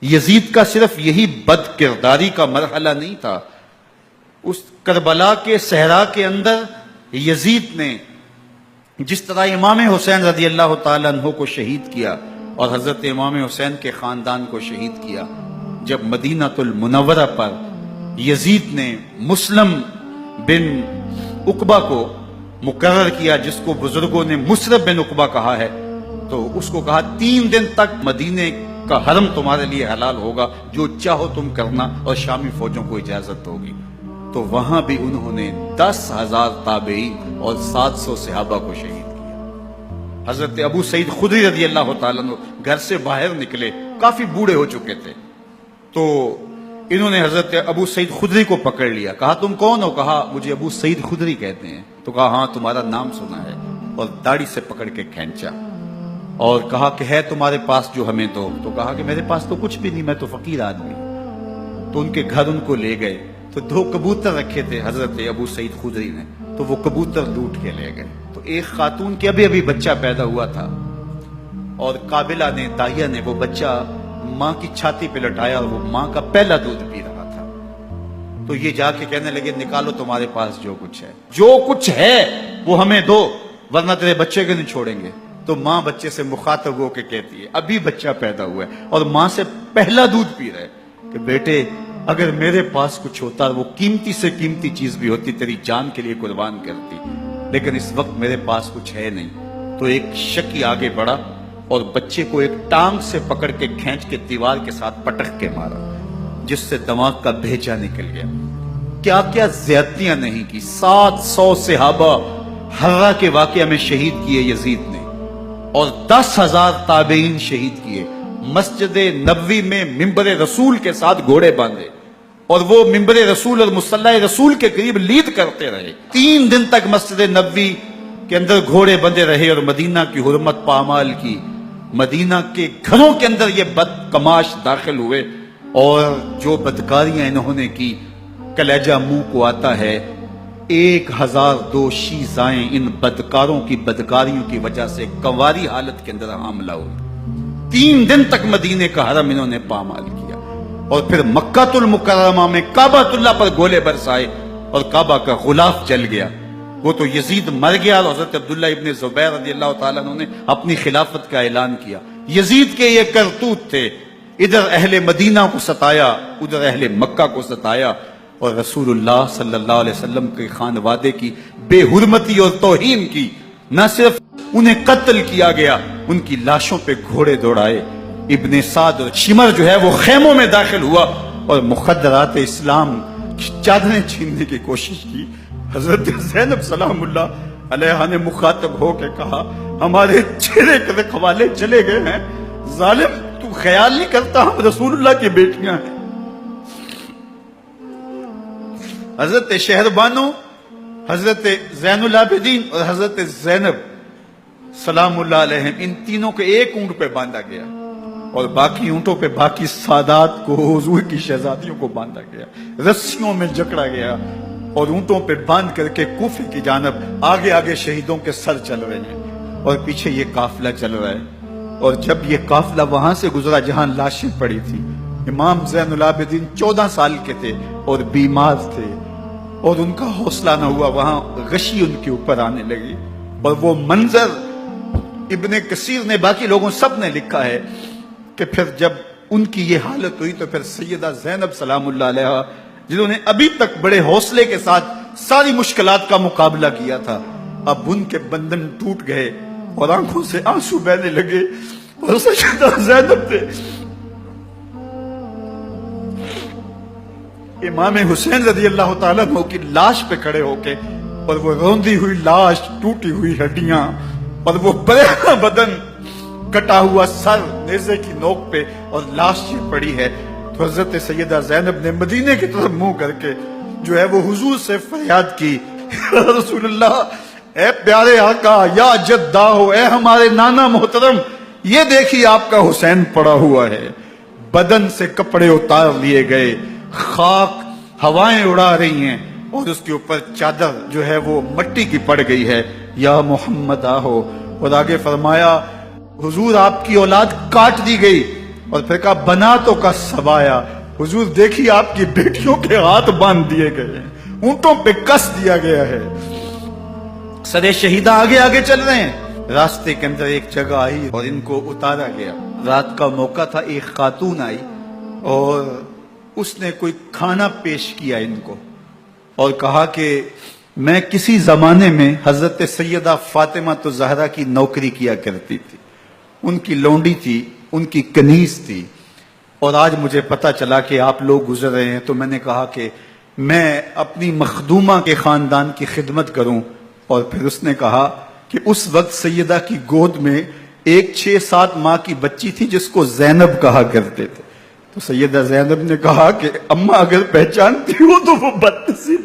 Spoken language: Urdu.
یزید کا صرف یہی بد کرداری کا مرحلہ نہیں تھا، اس کربلا کے صحرا کے اندر یزید نے جس طرح امام حسین رضی اللہ تعالیٰ عنہ کو شہید کیا اور حضرت امام حسین کے خاندان کو شہید کیا، جب مدینہ المنورہ پر یزید نے مسلم بن عقبہ کو مقرر کیا، جس کو بزرگوں نے مصرب بن عقبہ کہا ہے، تو اس کو کہا 3 دن تک مدینے کا حرم تمہارے لیے حلال ہوگا، جو چاہو تم کرنا، اور شامی فوجوں کو اجازت ہوگی۔ تو وہاں بھی انہوں نے 10,000 تابعین اور 700 صحابہ کو شہید کیا۔ حضرت ابو سعید خدری رضی اللہ تعالیٰ عنہ گھر سے باہر نکلے، کافی بوڑھے ہو چکے تھے، تو انہوں نے حضرت ابو سعید خدری کو پکڑ لیا، کہا تم کون ہو؟ کہا مجھے ابو سعید خدری کہتے ہیں۔ تو کہا ہاں تمہارا نام سنا ہے، اور داڑھی سے پکڑ کے کھینچا اور کہا کہ ہے تمہارے پاس جو ہمیں دو؟ تو کہا کہ میرے پاس تو کچھ بھی نہیں، میں تو فقیر آدمی ہوں۔ تو ان کے گھر ان کو لے گئے، تو 2 کبوتر رکھے تھے حضرت ابو سعید خدری نے، تو وہ کبوتر لوٹ کے لے گئے۔ تو ایک خاتون کے ابھی بچہ پیدا ہوا تھا، اور قابلہ نے، داہیہ نے وہ بچہ ماں کی چھاتی پہ لٹایا، اور وہ ماں کا پہلا دودھ پی رہا تھا۔ تو یہ جا کے کہنے لگے نکالو تمہارے پاس جو کچھ ہے، جو کچھ ہے وہ ہمیں دو، ورنہ تیرے بچے کو نہیں چھوڑیں گے۔ تو ماں بچے سے مخاطب ہو کے کہتی ہے، ابھی بچہ پیدا ہوا ہے اور ماں سے پہلا دودھ پی رہے، کہ بیٹے اگر میرے پاس کچھ ہوتا، وہ قیمتی سے قیمتی چیز بھی ہوتی، تیری جان کے لیے قربان کرتی، لیکن اس وقت میرے پاس کچھ ہے نہیں۔ تو ایک شکی آگے بڑھا اور بچے کو ایک ٹانگ سے پکڑ کے کھینچ کے دیوار کے ساتھ پٹک کے مارا، جس سے دماغ کا بھیجا نکل گیا۔ کیا کیا زیادتیاں نہیں کی۔ 700 صحابہ حرہ کے واقعہ میں شہید کیے یزید نے، اور 10,000 تابعین شہید کیے۔ مسجد نبوی میں ممبر رسول کے ساتھ گھوڑے باندھے، اور وہ ممبر رسول اور مصلی رسول کے قریب لید کرتے رہے۔ 3 دن تک مسجد نبوی کے اندر گھوڑے بندھے رہے، اور مدینہ کی حرمت پامال کی۔ مدینہ کے گھروں کے اندر یہ بد کماش داخل ہوئے، اور جو بدکاریاں انہوں نے کی، کلیجہ منہ کو آتا ہے۔ 1002 شیزائیں ان بدکاروں کی بدکاریوں کی وجہ سے کنواری حالت کے اندر حاملہ ہوئی۔ 3 دن تک مدینے کا حرم انہوں نے پامال کیا، اور پھر مکہ المکرمہ میں کعبہ اللہ پر گولے برسائے، اور کعبہ کا غلاف جل گیا۔ وہ تو یزید مر گیا، اور حضرت عبداللہ ابن زبیر رضی اللہ تعالیٰ عنہ نے اپنی خلافت کا اعلان کیا۔ یزید کے یہ کرتوت تھے، ادھر اہل مدینہ کو ستایا، ادھر اہل مکہ کو ستایا، اور رسول اللہ صلی اللہ علیہ وسلم کے خانوادے کی بے حرمتی اور توہین کی۔ نہ صرف انہیں قتل کیا گیا، ان کی لاشوں پہ گھوڑے دوڑائے۔ ابن سعد اور شمر جو ہے وہ خیموں میں داخل ہوا، اور مخدرات اسلام کی چادریں چھیننے کی کوشش کی۔ حضرت زینب سلام اللہ علیہ نے مخاطب ہو کے کہا ہمارے چہرے کے رکھوالے چلے گئے ہیں، ظالم تو خیال نہیں کرتا ہم رسول اللہ کی بیٹیاں ہیں۔ حضرت شہربانو، حضرت زین العابدین اور حضرت زینب سلام اللہ علیہم، ان تینوں کو ایک اونٹ پہ باندھا گیا، اور باقی اونٹوں پہ باقی سادات کو، حضور کی شہزادیوں کو باندھا گیا، رسیوں میں جکڑا گیا، اور اونٹوں پہ باندھ کر کے کوفے کی جانب آگے آگے شہیدوں کے سر چل رہے ہیں، اور پیچھے یہ قافلہ چل رہا ہے۔ اور جب یہ قافلہ وہاں سے گزرا جہاں لاشیں پڑی تھی، امام زین العابدین 14 سال کے تھے اور بیمار تھے، اور ان کا حوصلہ نہ ہوا، وہاں غشی ان کے اوپر آنے لگی۔ اور وہ منظر ابن کثیر نے، باقی لوگوں سب نے لکھا ہے کہ پھر جب ان کی یہ حالت ہوئی، تو پھر سیدہ زینب سلام اللہ علیہ، جنہوں نے ابھی تک بڑے حوصلے کے ساتھ ساری مشکلات کا مقابلہ کیا تھا، اب ان کے بندن ٹوٹ گئے اور آنکھوں سے آنسو بہنے لگے، اور سیدہ زینب نے امام حسین رضی اللہ تعالیٰ عنہ کی لاش پہ کھڑے ہو کے، اور وہ روندی ہوئی لاش، ٹوٹی ہوئی ہڈیاں، اور وہ بریحاں بدن، کٹا ہوا سر نیزے کی نوک پہ، اور لاش یہ پڑی ہے، تو حضرت سیدہ زینب نے مدینے کی طرف منہ کر کے جو ہے وہ حضور سے فریاد کی، رسول اللہ، اے پیارے آقا، یا جدہ ہو، اے ہمارے نانا محترم، یہ دیکھیے آپ کا حسین پڑا ہوا ہے۔ بدن سے کپڑے اتار لیے گئے، خاک ہوائیں اڑا رہی ہیں، اور اس کے اوپر چادر جو ہے وہ مٹی کی پڑ گئی ہے۔ یا محمد آہو، اور آگے فرمایا حضور آپ کی اولاد کاٹ دی گئی، اور پھر کہا بناتوں کا سبایا، حضور دیکھیے آپ کی بیٹیوں کے ہاتھ باندھ دیے گئے ہیں، اونٹوں پہ کس دیا گیا ہے، سرے شہیدہ آگے آگے چل رہے ہیں۔ راستے کے اندر ایک جگہ آئی اور ان کو اتارا گیا، رات کا موقع تھا، ایک خاتون آئی اور اس نے کوئی کھانا پیش کیا ان کو اور کہا کہ میں کسی زمانے میں حضرت سیدہ فاطمہ تو زہرا کی نوکری کیا کرتی تھی، ان کی لونڈی تھی، ان کی کنیز تھی، اور آج مجھے پتا چلا کہ آپ لوگ گزر رہے ہیں، تو میں نے کہا کہ میں اپنی مخدومہ کے خاندان کی خدمت کروں۔ اور پھر اس نے کہا کہ اس وقت سیدہ کی گود میں ایک 6-7 ماہ کی بچی تھی جس کو زینب کہا کرتے تھے، تو سیدہ زینب نے کہا کہ اماں اگر پہچانتی ہو تو وہ بدنصیب